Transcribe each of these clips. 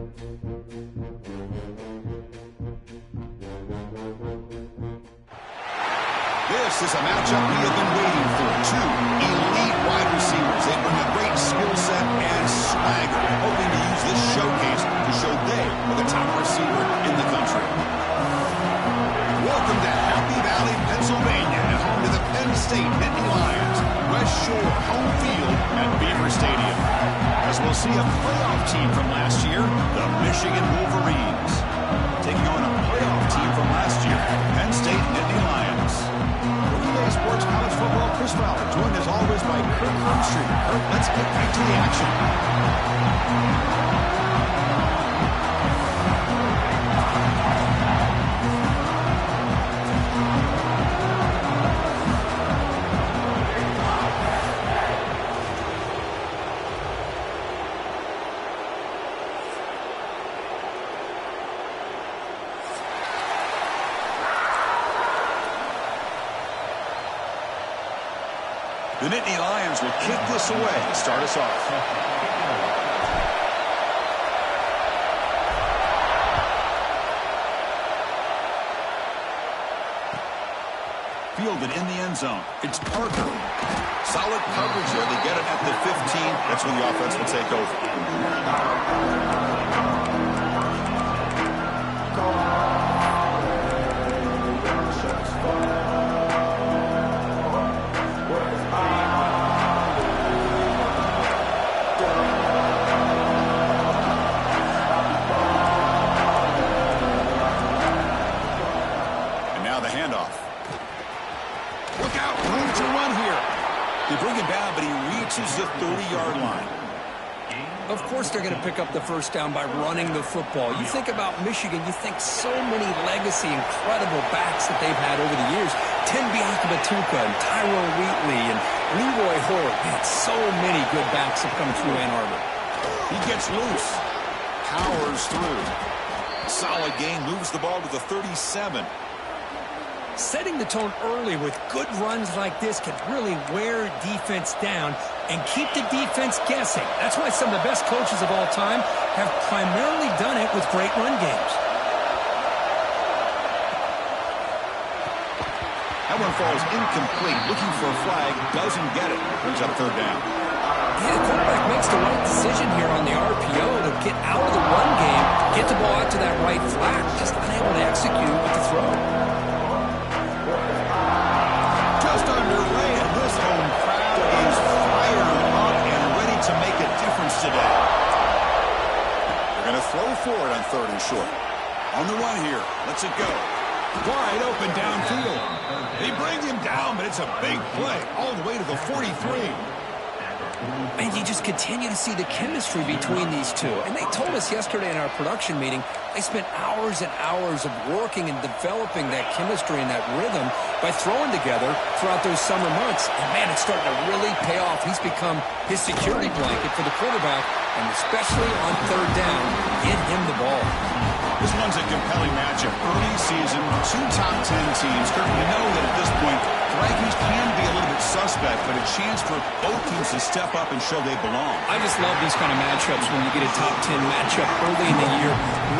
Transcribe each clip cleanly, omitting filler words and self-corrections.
This is a matchup we have been waiting for. Two elite wide receivers. They bring a great skill set and swagger, hoping to use this showcase to show they are the top receiver in the country. Welcome to Happy Valley, Pennsylvania, and home to the Penn State Nittany Lions. West Shore home field at Beaver Stadium. As we'll see a playoff team from last year, the Michigan Wolverines, taking on a playoff team from last year, Penn State Nittany Lions. Sports College Football, Chris Fowler, joined as always by Kirk Armstrong. Kirk, let's get back to the action. The Nittany Lions will kick this away to start us off. Fielded in the end zone. It's Parker. Solid coverage there. They get it at the 15. That's when the offense will take over. The 30-yard line. Of course they're going to pick up the first down by running the football. You think about Michigan, you think so many legacy, incredible backs that they've had over the years. Tim Biakabatuka and Tyrone Wheatley and Leroy Hort. Man, so many good backs have come through Ann Arbor. He gets loose. Powers through. Solid gain. Moves the ball to the 37. Setting the tone early with good runs like this can really wear defense down and keep the defense guessing. That's why some of the best coaches of all time have primarily done it with great run games. That one falls incomplete. Looking for a flag. Doesn't get it. Brings up third down. Yeah, the quarterback makes the right decision here on the RPO to get out of the run game, get the ball out to that right flat. Just unable to execute with the throw. Just underway, and this home crowd is fired up and ready to make a difference today. They're going to throw for it on third and short. On the run here. Let's it go. Wide open downfield. They bring him down, but it's a big play all the way to the 43. And you just continue to see the chemistry between these two. And they told us yesterday in our production meeting, they spent hours and hours of working and developing that chemistry and that rhythm by throwing together throughout those summer months. And, man, it's starting to really pay off. He's become his security blanket for the quarterback, and especially on third down, get him the ball. This one's a compelling matchup. Early season, two top 10 teams. Kirk, you know that at this point, the rankings can be a little bit suspect, but a chance for both teams to step up and show they belong. I just love these kind of matchups when you get a top 10 matchup early in the year.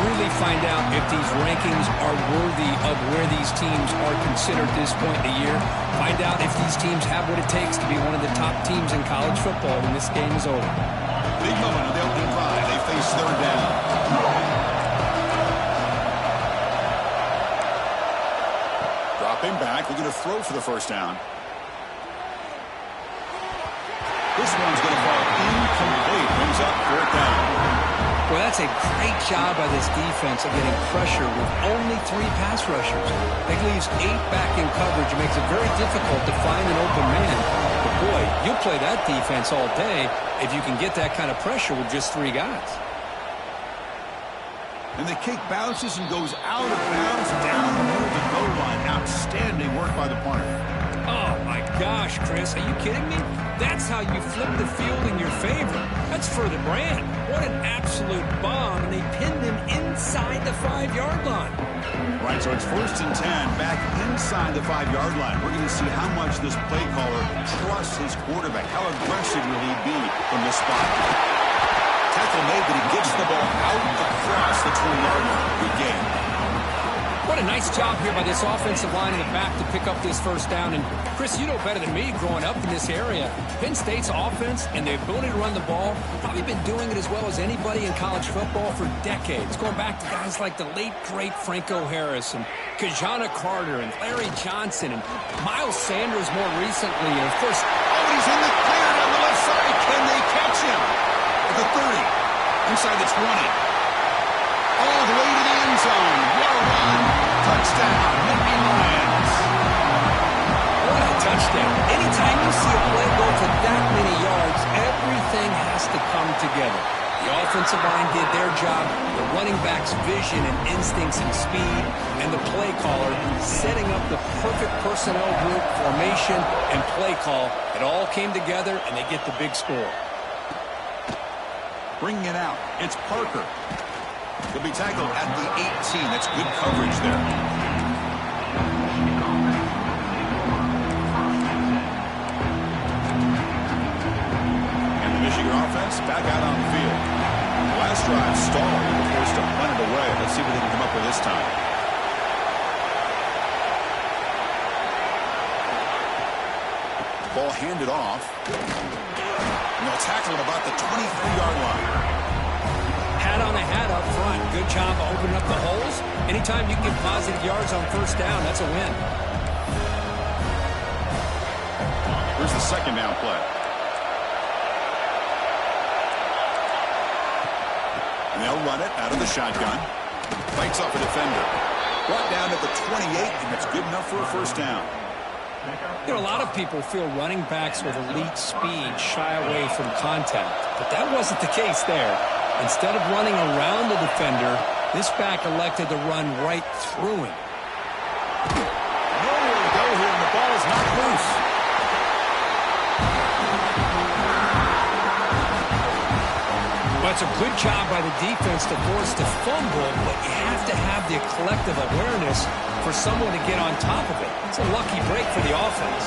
Really find out if these rankings are worthy of where these teams are considered at this point in the year. Find out if these teams have what it takes to be one of the top teams in college football when this game is over. Big moment on the opening drive. They face third down. Dropping back, looking to throw for the first down. This one's going to fall incomplete. Brings up fourth down. Well, that's a great job by this defense of getting pressure with only 3 pass rushers. That leaves 8 back in coverage. It makes it very difficult to find an open man. But, boy, you'll play that defense all day if you can get that kind of pressure with just 3 guys. And the kick bounces and goes out of bounds down the middle of the goal line. Outstanding work by the punter. Oh, my gosh, Chris. Are you kidding me? That's how you flip the field in your favor. That's for the brand. What an absolute bomb. And they pinned him inside the 5-yard line. Right, so it's first and 10 back inside the 5-yard line. We're going to see how much this play caller trusts his quarterback. How aggressive will he be from this spot? Tackle made, but he gets the ball out across the 20-yard line. Good game. What a nice job here by this offensive line in the back to pick up this first down. And, Chris, you know better than me growing up in this area. Penn State's offense and the ability to run the ball, probably been doing it as well as anybody in college football for decades, going back to guys like the late, great Franco Harris and Kajana Carter and Larry Johnson and Miles Sanders more recently. And, of course, he's in the clear down the left side. Can they catch him? At the 30, inside the 20. All the way to the end zone. What a run. Touchdown, Nittany Lions. What a touchdown. Anytime you see a play go for that many yards, everything has to come together. The offensive line did their job, the running back's vision and instincts and speed, and the play caller setting up the perfect personnel group, formation, and play call. It all came together, and they get the big score. Bringing it out. It's Parker. He'll be tackled at the 18. That's good coverage there. And the Michigan offense back out on the field. The last drive stalled. They were forced to punt it away. Let's see what they can come up with this time. Ball handed off. And they'll tackle it about the 23-yard line. Hat on a hat up front. Good job of opening up the holes. Anytime you can get positive yards on first down, that's a win. Here's the second down play. And they'll run it out of the shotgun. Fights off a defender. Brought down at the 28, and it's good enough for a first down. You know, a lot of people feel running backs with elite speed shy away from contact, but that wasn't the case there. Instead of running around the defender, this back elected to run right through him. Nowhere to go here, and the ball is not loose. Well, it's a good job by the defense to force the fumble, but you have to have the collective awareness for someone to get on top of it. It's a lucky break for the offense.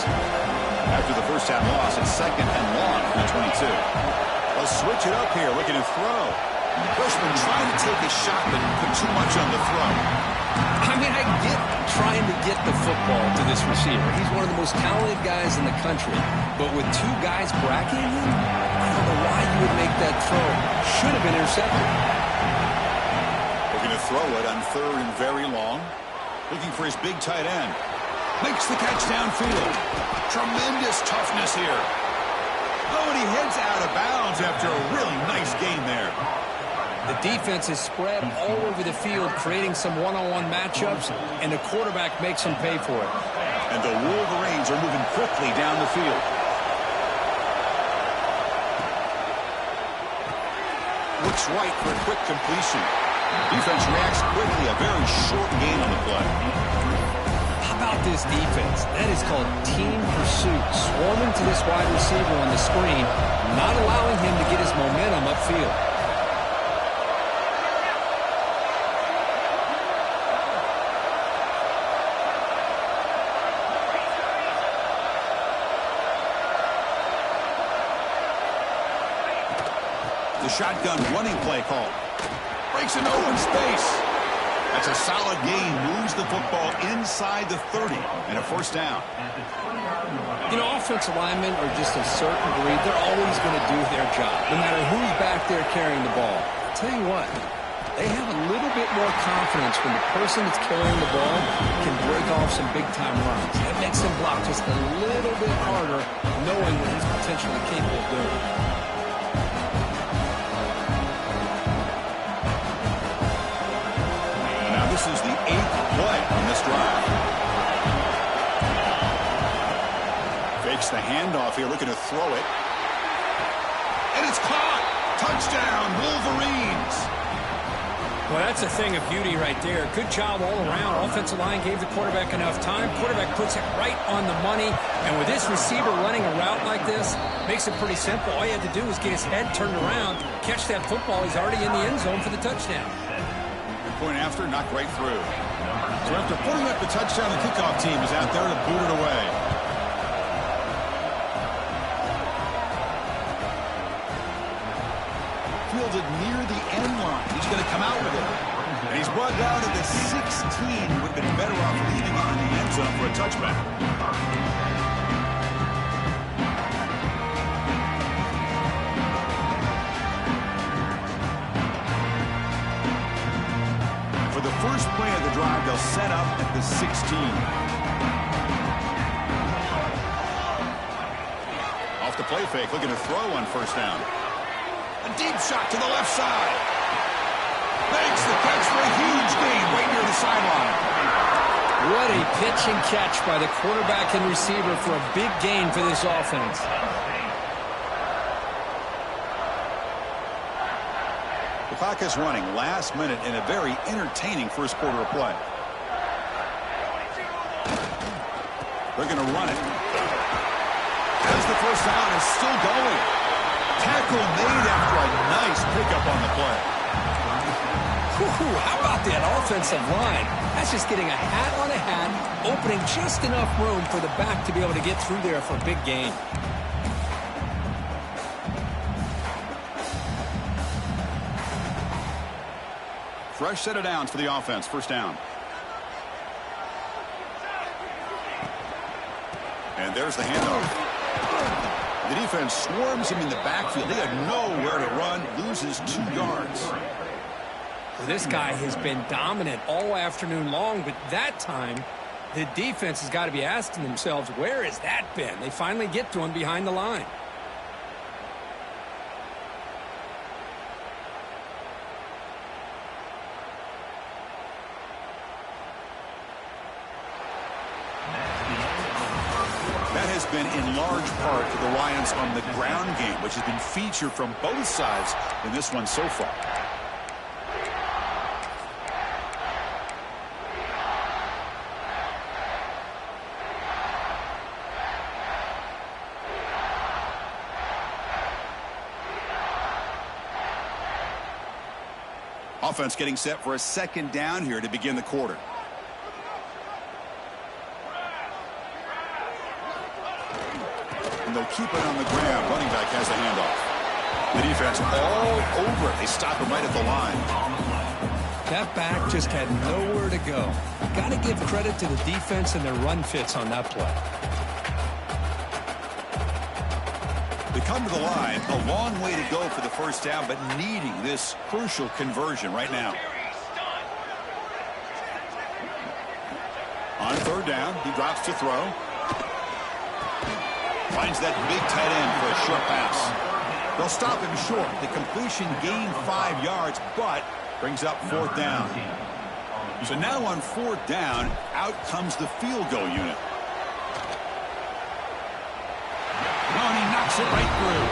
After the first half loss, it's second and long from the 22. They'll switch it up here, looking to throw. Bushman trying to take a shot, but put too much on the throw. I mean, I get trying to get the football to this receiver. He's one of the most talented guys in the country. But with two guys bracketing him, I don't know why you would make that throw. Should have been intercepted. Looking to throw it on third and very long. Looking for his big tight end. Makes the catch downfield. Tremendous toughness here. Oh, and he heads out of bounds after a really nice game there. The defense is spread all over the field, creating some one-on-one matchups, and the quarterback makes them pay for it. And the Wolverines are moving quickly down the field. Looks right for a quick completion. Defense reacts quickly. A very short gain on the play. How about this defense? That is called team pursuit. Swarming to this wide receiver on the screen, not allowing him to get his momentum upfield. The shotgun running play call. Breaks into open space. That's a solid gain. Moves the football inside the 30 and a first down. You know, offensive linemen are just a certain breed. They're always going to do their job, no matter who's back there carrying the ball. I'll tell you what, they have a little bit more confidence when the person that's carrying the ball can break off some big-time runs. That makes them block just a little bit harder, knowing what he's potentially capable of doing. This is the 8th play on this drive. Fakes the handoff here, looking to throw it. And it's caught! Touchdown, Wolverines! Well, that's a thing of beauty right there. Good job all around. Offensive line gave the quarterback enough time. Quarterback puts it right on the money. And with this receiver running a route like this, makes it pretty simple. All you have to do is get his head turned around, catch that football. He's already in the end zone for the touchdown. Point after, knocked right through. So after putting up the touchdown, the kickoff team is out there to boot it away. Fielded going to come out with it. And he's brought down to the 16. He would have been better off leaving it in the end zone for a touchback. For the first play of the drive, they'll set up at the 16. Off the play fake, looking to throw on first down. A deep shot to the left side. Makes the catch for a huge gain right near the sideline. What a pitch and catch by the quarterback and receiver for a big gain for this offense. The clock is running last minute in a very entertaining first quarter of play. They're going to run it. As the first down is still going. Tackle made after a nice pickup on the play. How about that offensive line? That's just getting a hat on a hat, opening just enough room for the back to be able to get through there for a big gain. Fresh set of downs for the offense. First down. And there's the handoff. The defense swarms him in the backfield. They had nowhere to run. Loses 2 yards. This guy has been dominant all afternoon long, but that time, the defense has got to be asking themselves, where has that been? They finally get to him behind the line. That has been in large part to the Lions on the ground game, which has been featured from both sides in this one so far. Offense getting set for a second down here to begin the quarter. And they'll keep it on the ground. Running back has the handoff. The defense all over it. They stop him right at the line. That back just had nowhere to go. Got to give credit to the defense and their run fits on that play. They come to the line, a long way to go for the first down, but needing this crucial conversion right now. On third down, he drops to throw. Finds that big tight end for a short pass. They'll stop him short. The completion gained 5 yards, but brings up fourth down. So now on fourth down, out comes the field goal unit. And he knocks it right through.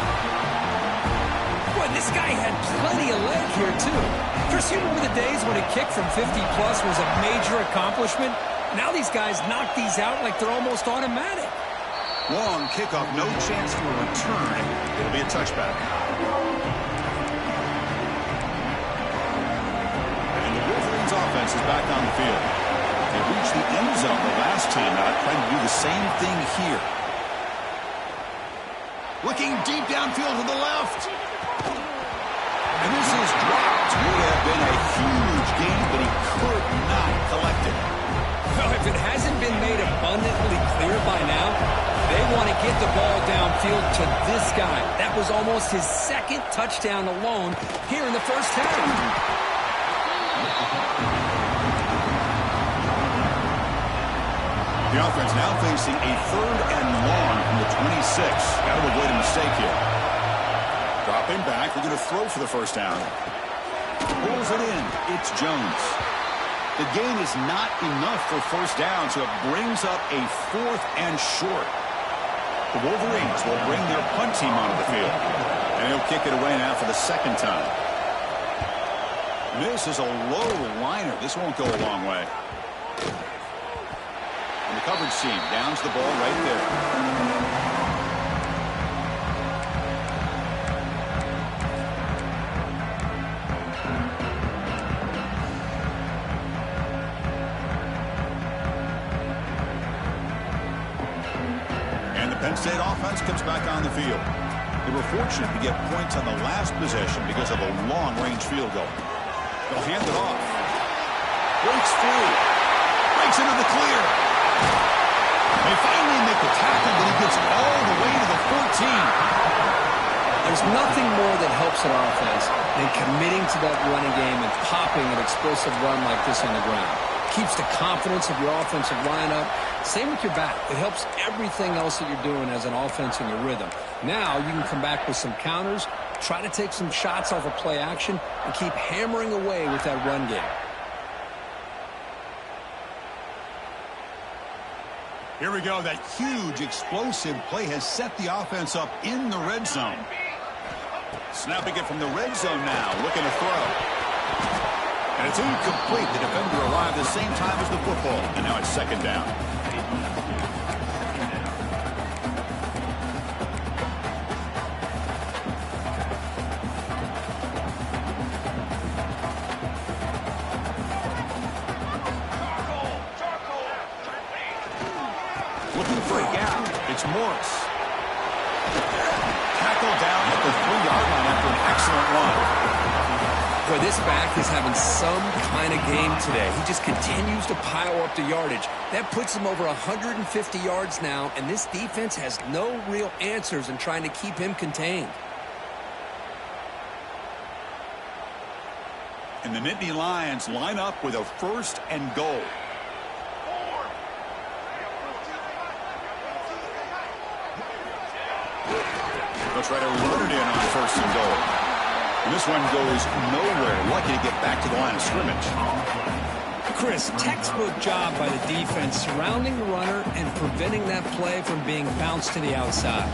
Boy, this guy had plenty of leg here, too. Chris, you remember the days when a kick from 50-plus was a major accomplishment? Now these guys knock these out like they're almost automatic. Long kickoff, no chance for a return. It'll be a touchback. And the Wolverines offense is back on the field. They reached the end zone the last time out, trying to do the same thing here. Looking deep downfield to the left. And this is dropped. Would have been a huge gain, but he could not collect it. Well, if it hasn't been made abundantly clear by now, they want to get the ball downfield to this guy. That was almost his second touchdown alone here in the first half. The offense now facing a third and long from the 26. Got to avoid a mistake here. Dropping back. We're going to throw for the first down. Pulls it in. It's Jones. The gain is not enough for first down, so it brings up a fourth and short. The Wolverines will bring their punt team onto the field. And he'll kick it away now for the second time. This is a low liner. This won't go a long way. And the coverage team downs the ball right there. And the Penn State offense comes back on the field. They were fortunate to get points on the last possession because of a long-range field goal. They'll hand it off. Breaks free. Breaks into the clear. They finally make the tackle, but he gets all the way to the 14. There's nothing more that helps an offense than committing to that running game and popping an explosive run like this on the ground. Keeps the confidence of your offensive lineup. Same with your back. It helps everything else that you're doing as an offense in your rhythm. Now you can come back with some counters, try to take some shots off of play action, and keep hammering away with that run game. Here we go. That huge explosive play has set the offense up in the red zone. Snapping it from the red zone now, looking to throw. And it's incomplete. The defender arrived the same time as the football, and now it's second down. Looking for a gap. It's Morris. Tackled down at the 3-yard line after an excellent run. Boy, this back is having some kind of game today. He just continues to pile up the yardage. That puts him over 150 yards now, and this defense has no real answers in trying to keep him contained. And the Nittany Lions line up with a 1st and goal. They'll try to run it in on 1st and goal. And this one goes nowhere. Lucky to get back to the line of scrimmage. Chris, textbook job by the defense surrounding the runner and preventing that play from being bounced to the outside.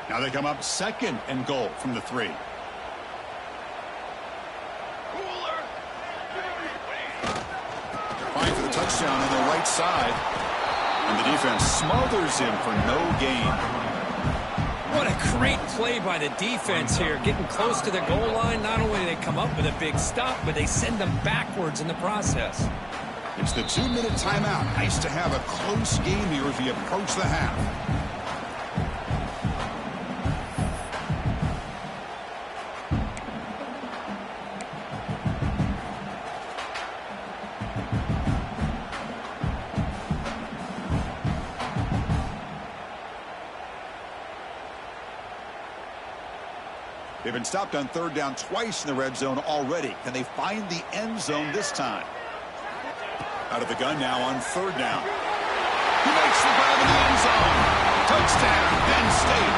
Now they come up 2nd and goal from the 3. Fine for the touchdown on the right side. And the defense smothers him for no gain. What a great play by the defense here. Getting close to the goal line, not only do they come up with a big stop, but they send them backwards in the process. It's the 2-minute timeout. Nice to have a close game here as we approach the half. They've been stopped on 3rd down twice in the red zone already. Can they find the end zone this time? Out of the gun now on 3rd down. He makes the grab in the end zone. Touchdown, Penn State.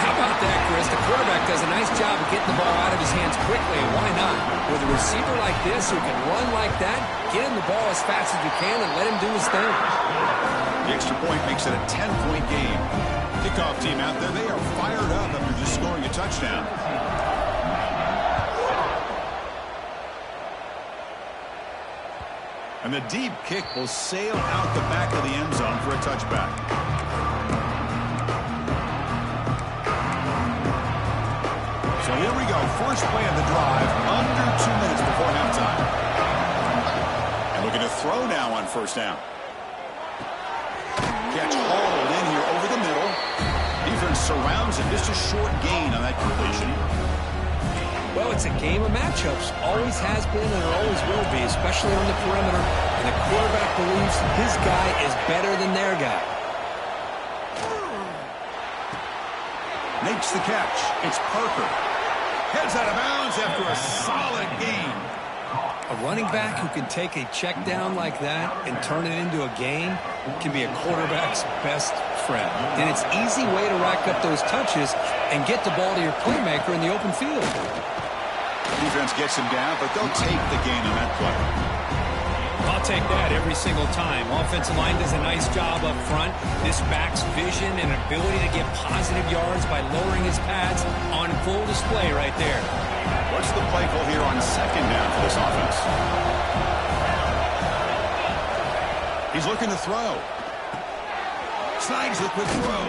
How about that, Chris? The quarterback does a nice job of getting the ball out of his hands quickly, and why not? With a receiver like this who can run like that, get him the ball as fast as you can and let him do his thing. The extra point makes it a 10-point game. Kickoff team out there, they are fired up after just scoring a touchdown. And the deep kick will sail out the back of the end zone for a touchback. So here we go, first play of the drive, under 2 minutes before halftime. And looking to throw now on 1st down. Catch hauled in here over the middle. Defense surrounds it. Just a short gain on that completion. Well, it's a game of matchups. Always has been and it always will be, especially on the perimeter. And the quarterback believes his guy is better than their guy. Makes the catch. It's Parker. Heads out of bounds after a solid gain. A running back who can take a check down like that and turn it into a gain can be a quarterback's best friend. And it's an easy way to rack up those touches and get the ball to your playmaker in the open field. Defense gets him down, but they'll take the gain on that play. I'll take that every single time. Offensive line does a nice job up front. This back's vision and ability to get positive yards by lowering his pads on full display right there. What's the play call here on 2nd down for this offense? He's looking to throw. Snags the quick throw.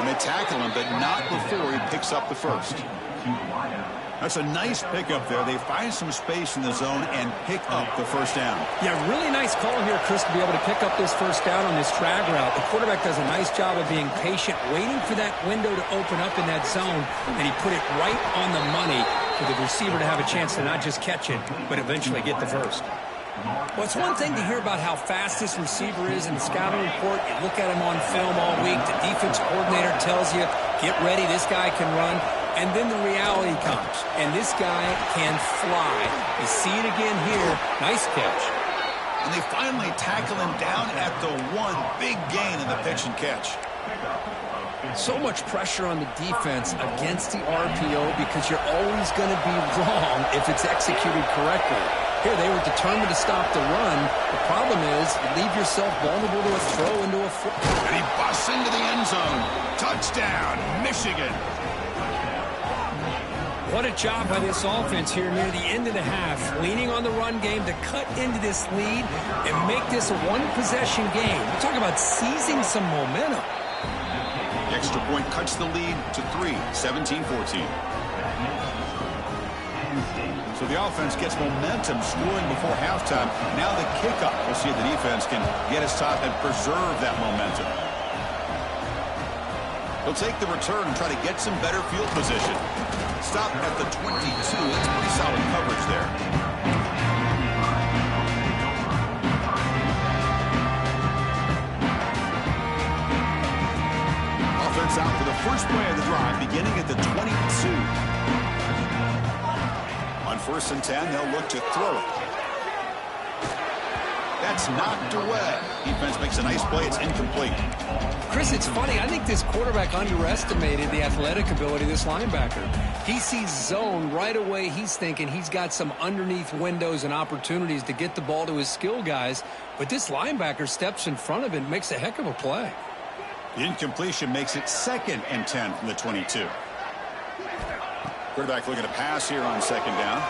And they tackle him, but not before he picks up the first. That's a nice pickup there. They find some space in the zone and pick up the first down. Yeah, really nice call here, Chris, to be able to pick up this first down on this drag route. The quarterback does a nice job of being patient, waiting for that window to open up in that zone, and he put it right on the money for the receiver to have a chance to not just catch it, but eventually get the first. Well, it's one thing to hear about how fast this receiver is in the scouting report. You look at him on film all week. The defense coordinator tells you, get ready, this guy can run. And then the reality comes, and this guy can fly. You see it again here. Nice catch. And they finally tackle him down at the one. Big gain in the pitch and catch. So much pressure on the defense against the RPO because you're always going to be wrong if it's executed correctly. Here, they were determined to stop the run. The problem is you leave yourself vulnerable to a throw into a foot. And he busts into the end zone. Touchdown, Michigan. What a job by this offense here near the end of the half, leaning on the run game to cut into this lead and make this a one-possession game. We're talking about seizing some momentum. The extra point cuts the lead to 3, 17-14. So the offense gets momentum scoring before halftime. Now the kickoff. We'll see if the defense can get his top and preserve that momentum. He'll take the return and try to get some better field position. Stop at the 22. That's pretty solid coverage there. Offense out for the first play of the drive, beginning at the 22. On 1st and 10, they'll look to throw it. That's knocked away. Defense makes a nice play. It's incomplete. Chris, it's funny. I think this quarterback underestimated the athletic ability of this linebacker. He sees zone right away. He's thinking he's got some underneath windows and opportunities to get the ball to his skill guys. But this linebacker steps in front of it and makes a heck of a play. The incompletion makes it 2nd and 10 from the 22. Quarterback looking to pass here on 2nd down.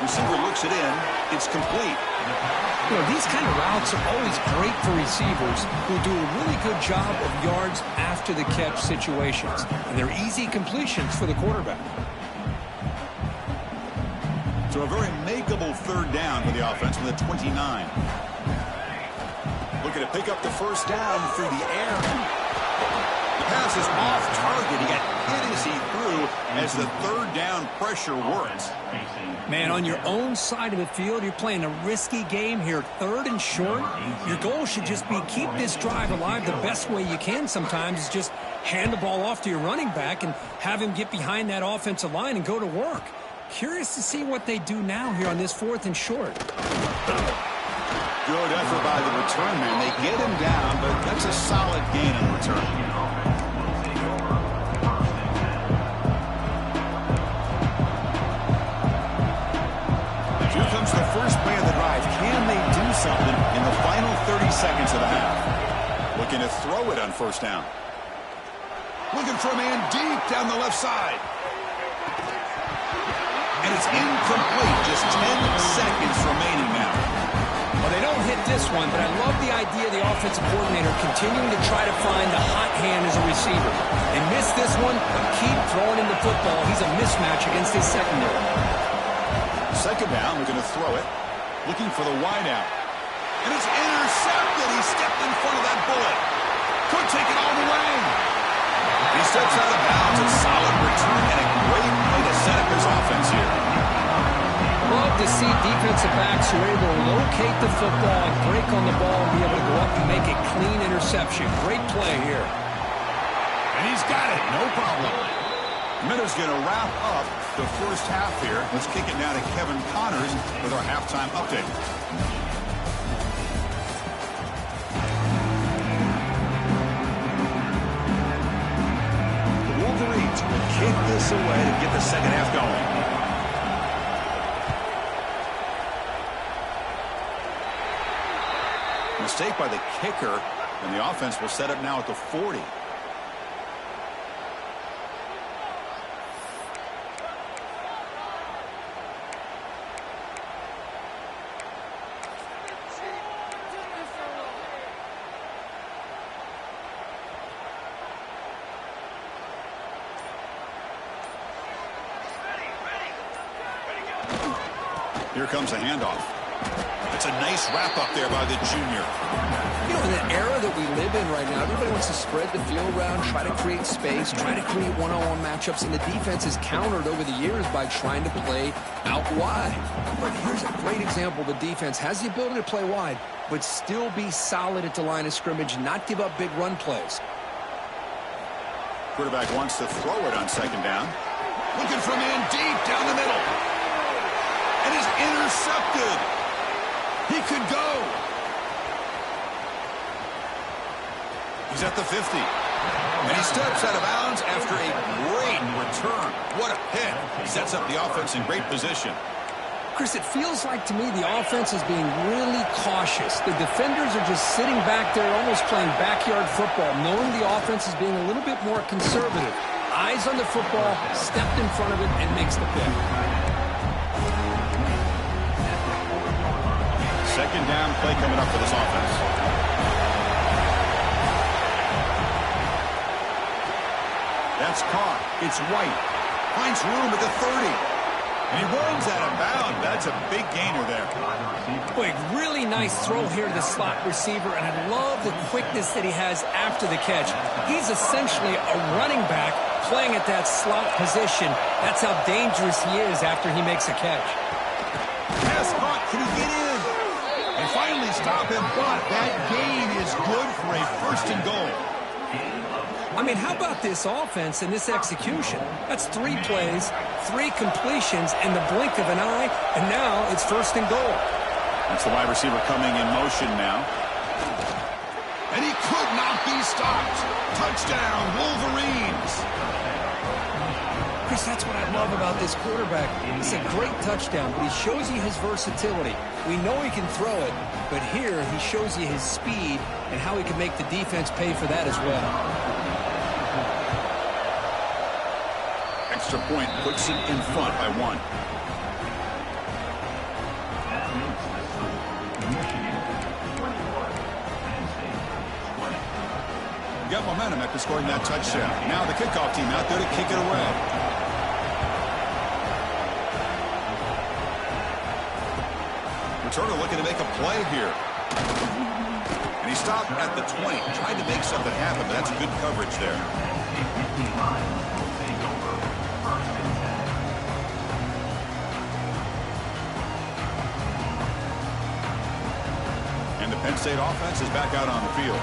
Receiver looks it in. It's complete. You know, these kind of routes are always great for receivers who do a really good job of yards after the catch situations. And they're easy completions for the quarterback. So a very makeable 3rd down for the offense with a 29. Looking to pick up the first down through the air. The pass is off target. He got hit as he threw as the 3rd down pressure works. Man, on your own side of the field, you're playing a risky game here. 3rd and short. Your goal should just be keep this drive alive the best way you can sometimes is just hand the ball off to your running back and have him get behind that offensive line and go to work. Curious to see what they do now here on this 4th and short. Good effort by the return man. They get him down, but that's a solid gain on return. Here comes the first play of the drive. Can they do something in the final 30 seconds of the half? Looking to throw it on 1st down. Looking for a man deep down the left side. And it's incomplete. Just 10 seconds remaining now. Well, they don't hit this one, but I love the idea of the offensive coordinator continuing to try to find the hot hand as a receiver. They missed this one, but keep throwing him the football. He's a mismatch against his secondary. 2nd down, we're going to throw it. Looking for the wideout. And it's intercepted. He stepped in front of that bullet. Could take it all the way. He steps out of bounds. A solid return and a great way to set up his offense here. Love to see defensive backs who are able to locate the football and break on the ball and be able to go up and make a clean interception. Great play here. And he's got it. No problem. Miller's going to wrap up the first half here. Let's kick it now to Kevin Connors with our halftime update. The Wolverines will kick this away to get the second half going. Mistake by the kicker, and the offense will set up now at the 40. Here comes the handoff. It's a nice wrap up there by the junior. You know, in the era that we live in right now, everybody wants to spread the field around, try to create space, try to create one-on-one matchups, and the defense is countered over the years by trying to play out wide. But here's a great example. The defense has the ability to play wide, but still be solid at the line of scrimmage, not give up big run plays. Quarterback wants to throw it on second down. Looking for a man deep down the middle. And is intercepted. He could go. He's at the 50. And he steps out of bounds after a great return. What a hit. Sets up the offense in great position. Chris, it feels like to me the offense is being really cautious. The defenders are just sitting back there almost playing backyard football, knowing the offense is being a little bit more conservative. Eyes on the football, stepped in front of it, and makes the pick. Second down play coming up for this offense. That's caught. It's White. Finds room at the 30. And he runs out of bounds. That's a big gainer there. Boy, really nice throw here to the slot receiver, and I love the quickness that he has after the catch. He's essentially a running back playing at that slot position. That's how dangerous he is after he makes a catch. Pass caught. Can he get in? They finally stop him, but that gain is good for a first and goal. I mean, how about this offense and this execution? That's 3 plays, 3 completions in the blink of an eye, and now it's first and goal. That's the wide receiver coming in motion now. And he could not be stopped. Touchdown, Wolverines. Chris, that's what I love about this quarterback. It's a great touchdown, but he shows you his versatility. We know he can throw it, but here he shows you his speed and how he can make the defense pay for that as well. Extra point puts it in front by 1. Got momentum after scoring that touchdown. Now the kickoff team out there to kick it away. Returner looking to make a play here. And he stopped at the 20. Tried to make something happen, but that's good coverage there. And the Penn State offense is back out on the field.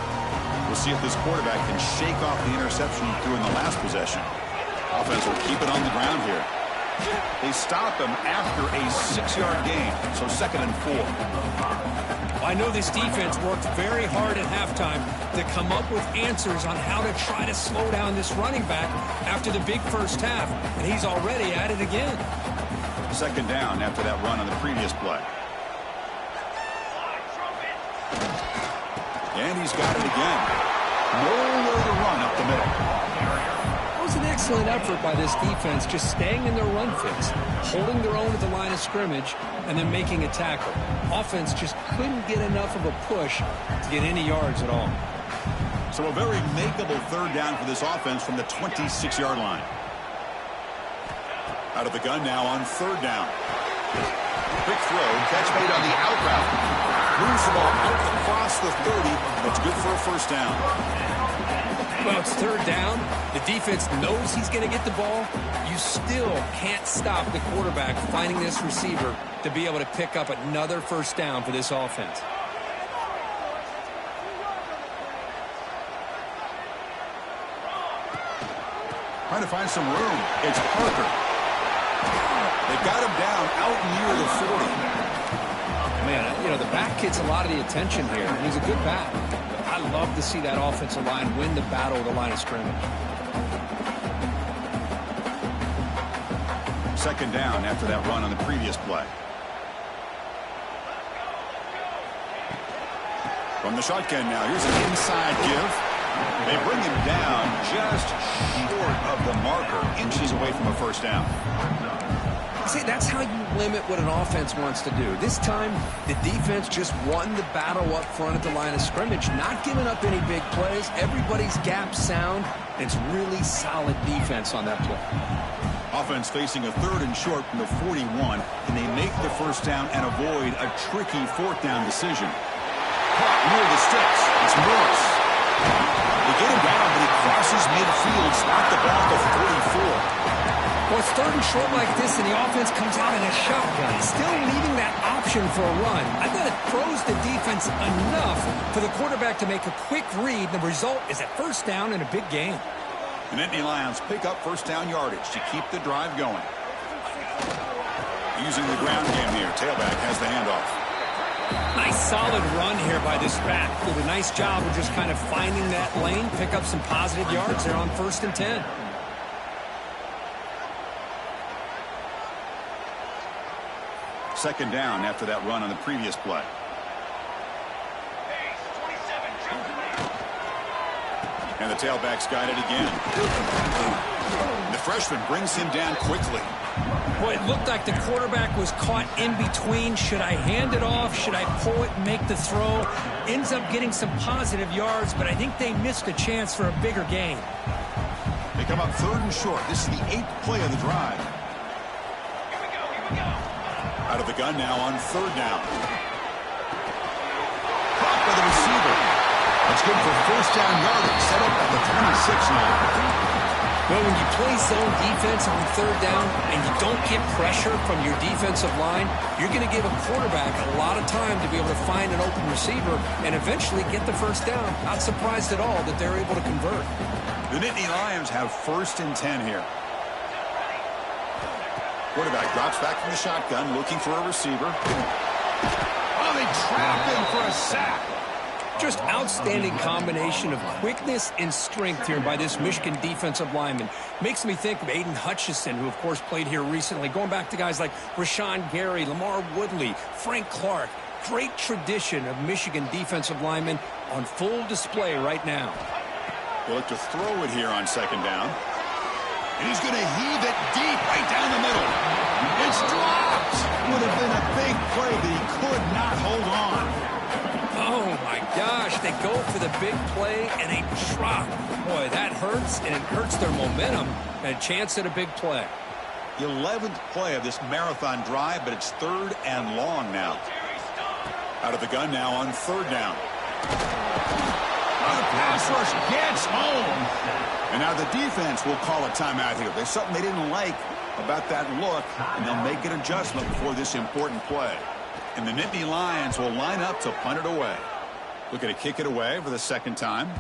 We'll see if this quarterback can shake off the interception he threw in the last possession. Offense will keep it on the ground here. They stop him after a 6-yard gain, so second and 4. I know this defense worked very hard at halftime to come up with answers on how to try to slow down this running back after the big first half, and he's already at it again. Second down after that run on the previous play. And he's got it again. Nowhere to run up the middle. It was an excellent effort by this defense, just staying in their run fits, holding their own at the line of scrimmage, and then making a tackle. Offense just couldn't get enough of a push to get any yards at all. So a very makeable third down for this offense from the 26-yard line. Out of the gun now on third down. Quick throw, catch made on the out route. Moves the ball out across the 30. That's good for a first down. Well, it's third down. The defense knows he's going to get the ball. You still can't stop the quarterback finding this receiver to be able to pick up another first down for this offense. Trying to find some room. It's Parker. They got him down out near the 40. Man, you know, the back gets a lot of the attention here. He's a good back. But I love to see that offensive line win the battle of the line of scrimmage. Second down after that run on the previous play. From the shotgun now, here's an inside give. They bring him down just short of the marker, inches away from a first down. See, that's how you limit what an offense wants to do. This time, the defense just won the battle up front at the line of scrimmage, not giving up any big plays. Everybody's gap sound. It's really solid defense on that play. offense facing a 3rd and short from the 41. Can they make the first down and avoid a tricky 4th down decision? Caught near the sticks. It's Morris. They get him down, but he crosses midfield, spot the ball at the 44. Well, it's 3rd and short like this, and the offense comes out in a shotgun. Still leaving that option for a run. I thought it throws the defense enough for the quarterback to make a quick read. The result is a first down and a big gain. The Nittany Lions pick up first down yardage to keep the drive going. Using the ground game here. Tailback has the handoff. Nice solid run here by this back. Did a nice job of just kind of finding that lane, pick up some positive yards there on 1st and 10. Second down after that run on the previous play. And the tailback's got it again. The freshman brings him down quickly. Boy, it looked like the quarterback was caught in between. Should I hand it off? Should I pull it and make the throw? Ends up getting some positive yards, but I think they missed a chance for a bigger gain. They come up 3rd and short. This is the 8th play of the drive. Out of the gun now on 3rd down. Caught by the receiver. That's good for first down yardage. Set up at the 26 now. Well, when you play zone defense on 3rd down and you don't get pressure from your defensive line, you're going to give a quarterback a lot of time to be able to find an open receiver and eventually get the first down. Not surprised at all that they're able to convert. The Nittany Lions have 1st and 10 here. Quarterback drops back from the shotgun, looking for a receiver. Oh, they trap him for a sack. Just outstanding combination of quickness and strength here by this Michigan defensive lineman. Makes me think of Aiden Hutchinson, who, of course, played here recently. Going back to guys like Rashawn Gary, Lamar Woodley, Frank Clark. Great tradition of Michigan defensive linemen on full display right now. They'll look to throw it here on 2nd down. And he's going to heave it deep right down the middle. It's dropped. Would have been a big play, but he could not hold on. Oh, my gosh. They go for the big play, and they drop. Boy, that hurts, and it hurts their momentum. And a chance at a big play. The 11th play of this marathon drive, but it's 3rd and long now. Out of the gun now on 3rd down. The pass rush gets home. And now the defense will call a timeout here. There's something they didn't like about that look, and they'll make an adjustment before this important play. And the Nittany Lions will line up to punt it away. Looking to kick it away for the 2nd time.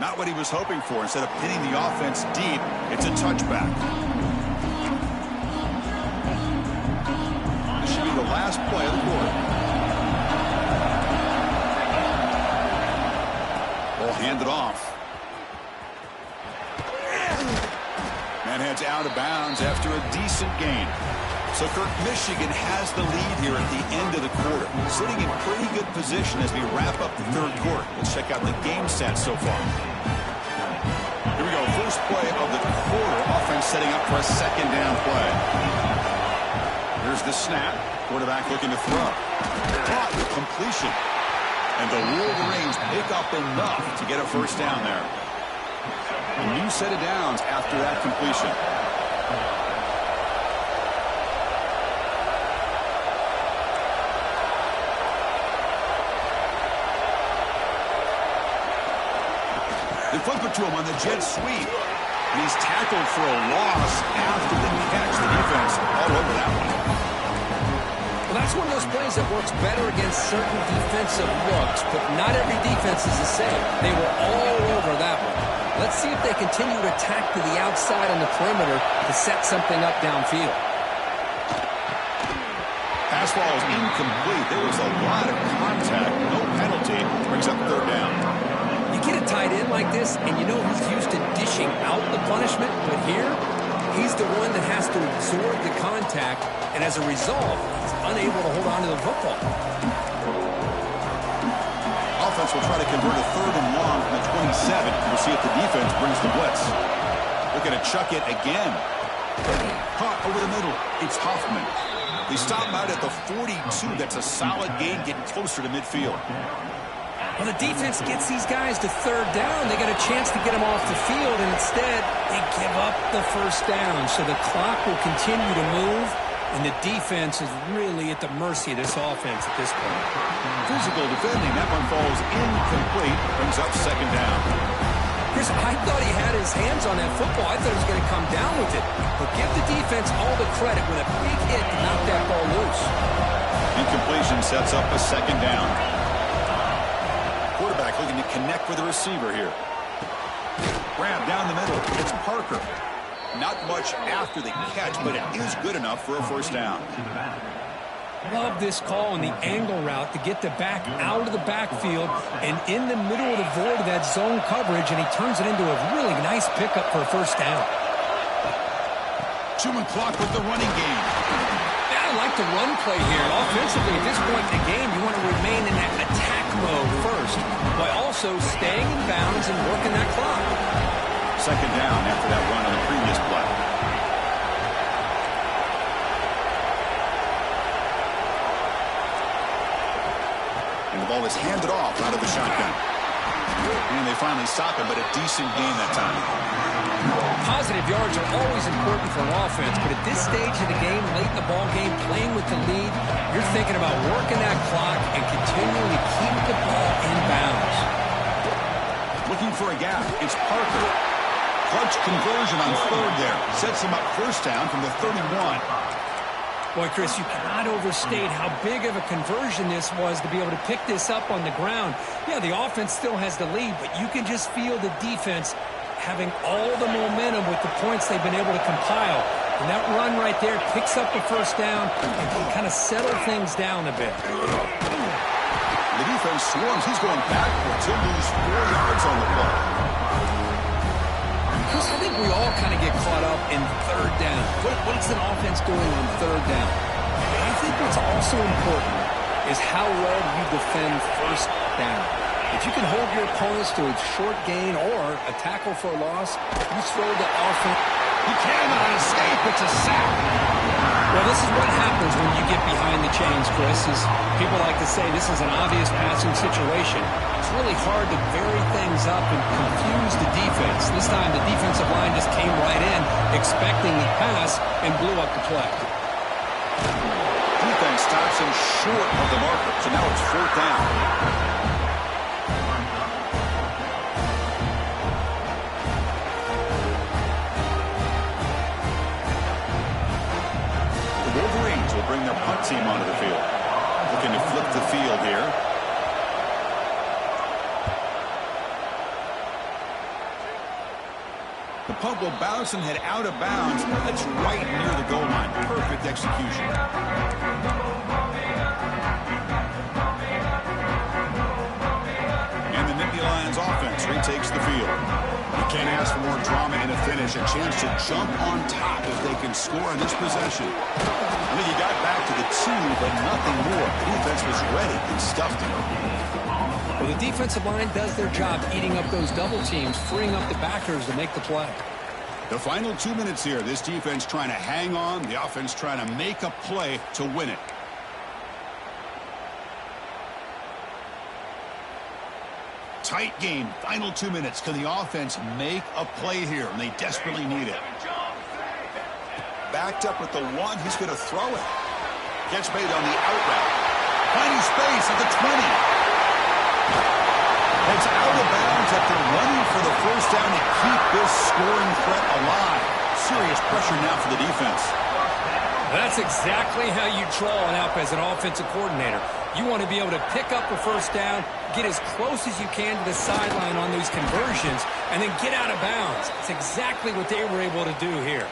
Not what he was hoping for. Instead of pinning the offense deep, it's a touchback. This should be the last play of the quarter. Ball handed off. And heads out of bounds after a decent gain. So, Kirk, Michigan has the lead here at the end of the quarter. Sitting in pretty good position as we wrap up the 3rd quarter. Let's check out the game stats so far. Here we go. First play of the quarter. Offense setting up for a 2nd down play. Here's the snap. Quarterback looking to throw. Caught. Completion. And the Wolverines pick up enough to get a first down there. A new set of downs after that completion. They flip it to him on the jet sweep. And he's tackled for a loss after the catch. The defense all over that one. Well, that's one of those plays that works better against certain defensive looks, but not every defense is the same. They were all over that one. Let's see if they continue to attack to the outside on the perimeter to set something up downfield. Pass ball is incomplete. There was a lot of contact. No penalty. Brings up 3rd down. You get a tight end like this, and you know he's used to dishing out the punishment, but here, he's the one that has to absorb the contact, and as a result, he's unable to hold on to the football. Offense will try to convert a 3rd and long from the 27. We'll see if the defense brings the blitz. Looking to chuck it again. Caught over the middle. It's Hoffman. They stop out at the 42. That's a solid gain, getting closer to midfield. Well, the defense gets these guys to third down. They got a chance to get them off the field, and instead they give up the first down. So the clock will continue to move, and the defense is really at the mercy of this offense at this point. Physical defending. That one falls incomplete. Brings up second down. Chris, I thought he had his hands on that football. I thought he was going to come down with it. But give the defense all the credit with a big hit to knock that ball loose. Incompletion sets up a second down. Quarterback looking to connect with the receiver here. Grab down the middle. It's Parker. Not much after the catch, but it is good enough for a first down. Love this call on the angle route to get the back out of the backfield and in the middle of the void of that zone coverage, and he turns it into a really nice pickup for a first down. Chewing clock with the running game. Yeah, I like the run play here. Offensively, at this point in the game, you want to remain in that attack mode first, while also staying in bounds and working that clock. Second down after that run on the previous play. And the ball is handed off out of the shotgun. And they finally stop him, but a decent gain that time. Positive yards are always important for an offense, but at this stage of the game, late in the ball game, playing with the lead, you're thinking about working that clock and continuing to keep the ball in bounds. Looking for a gap. It's Parker. Clutch conversion on third there. Sets him up first down from the 31. Boy, Chris, you cannot overstate how big of a conversion this was to be able to pick this up on the ground. Yeah, the offense still has the lead, but you can just feel the defense having all the momentum with the points they've been able to compile. And that run right there picks up the first down and can kind of settle things down a bit. The defense swarms. He's going backwards. He'll lose 4 yards on the play. Chris, I think we all kind of get caught up in third down. What's an offense doing on third down? I think what's also important is how well you defend first down. If you can hold your opponents to a short gain or a tackle for a loss, you throw the offense. He cannot escape. It's a sack. Well, this is what happens when you get behind the chains, Chris. Is people like to say this is an obvious passing situation. It's really hard to vary things up and confuse the defense. This time the defensive line just came right in, expecting the pass, and blew up the play. Defense stops him short of the marker, so now it's fourth down. Wolverines will bring their punt team onto the field. Looking to flip the field here. The punt will bounce and head out of bounds. That's right near the goal line. Perfect execution. And the Nittany Lions offense retakes the field. You can't ask for more drama in a finish. A chance to jump on top if they can score on this possession. I mean, he got back to the 2, but nothing more. The defense was ready and stuffed him. Well, the defensive line does their job eating up those double teams, freeing up the backers to make the play. The final 2 minutes here. This defense trying to hang on. The offense trying to make a play to win it. Tight game. Final 2 minutes. Can the offense make a play here? And they desperately need it. Backed up with the 1. He's going to throw it. Gets made on the out route. Finding space at the 20. It's out of bounds after running for the first down to keep this scoring threat alive. Serious pressure now for the defense. That's exactly how you draw it up as an offensive coordinator. You want to be able to pick up a first down, get as close as you can to the sideline on these conversions, and then get out of bounds. It's exactly what they were able to do here.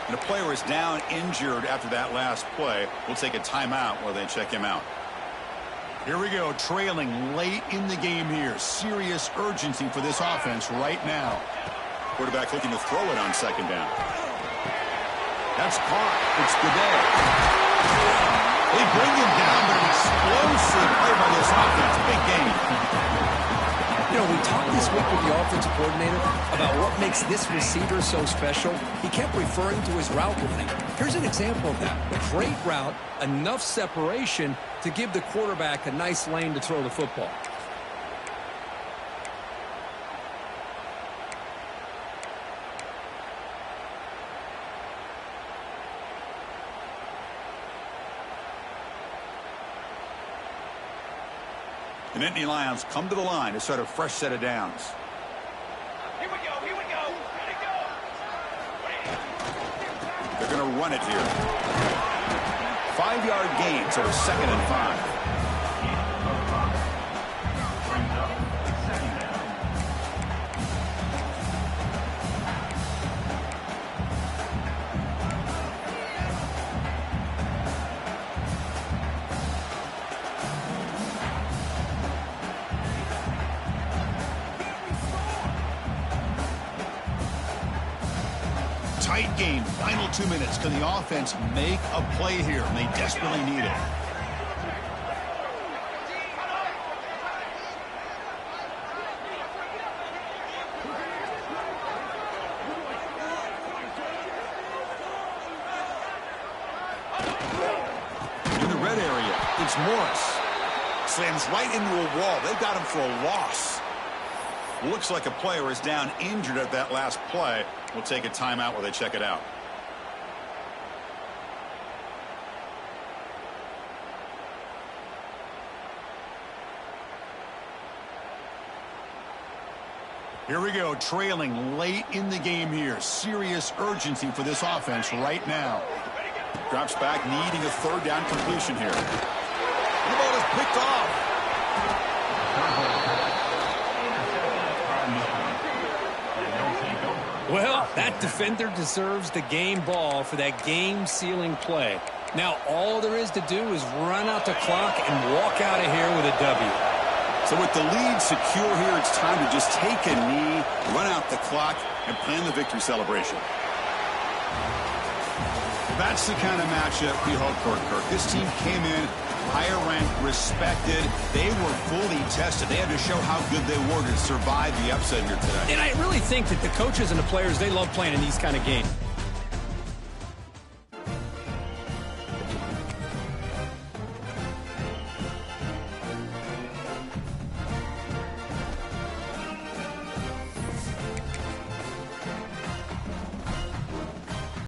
And the player is down injured after that last play. We'll take a timeout while they check him out. Here we go, trailing late in the game here. Serious urgency for this offense right now. Quarterback looking to throw it on second down. That's caught. It's the day. They bring him down, but an explosive play by this offense. Big game. You know, we talked this week with the offensive coordinator about what makes this receiver so special. He kept referring to his route running. Here's an example of that. A great route, enough separation to give the quarterback a nice lane to throw the football. The Nittany Lions come to the line to start a fresh set of downs. Here we go. Ready to go. They're going to run it here. 5-yard gain, so it's 2nd and 5. Tight game, final 2 minutes. Can the offense make a play here? And they desperately need it. In the red area, it's Morris. Slams right into a wall. They've got him for a loss. Looks like a player is down injured at that last play. We'll take a timeout while they check it out. Here we go, trailing late in the game here. Serious urgency for this offense right now. Drops back, needing a 3rd down completion here. The ball is picked off. Well, that defender deserves the game ball for that game-sealing play. Now, all there is to do is run out the clock and walk out of here with a W. So with the lead secure here, it's time to just take a knee, run out the clock, and plan the victory celebration. That's the kind of matchup we hope for, Kirk. This team came in higher ranked, respected. They were fully tested. They had to show how good they were to survive the upset here today. And I really think that the coaches and the players, they love playing in these kind of games.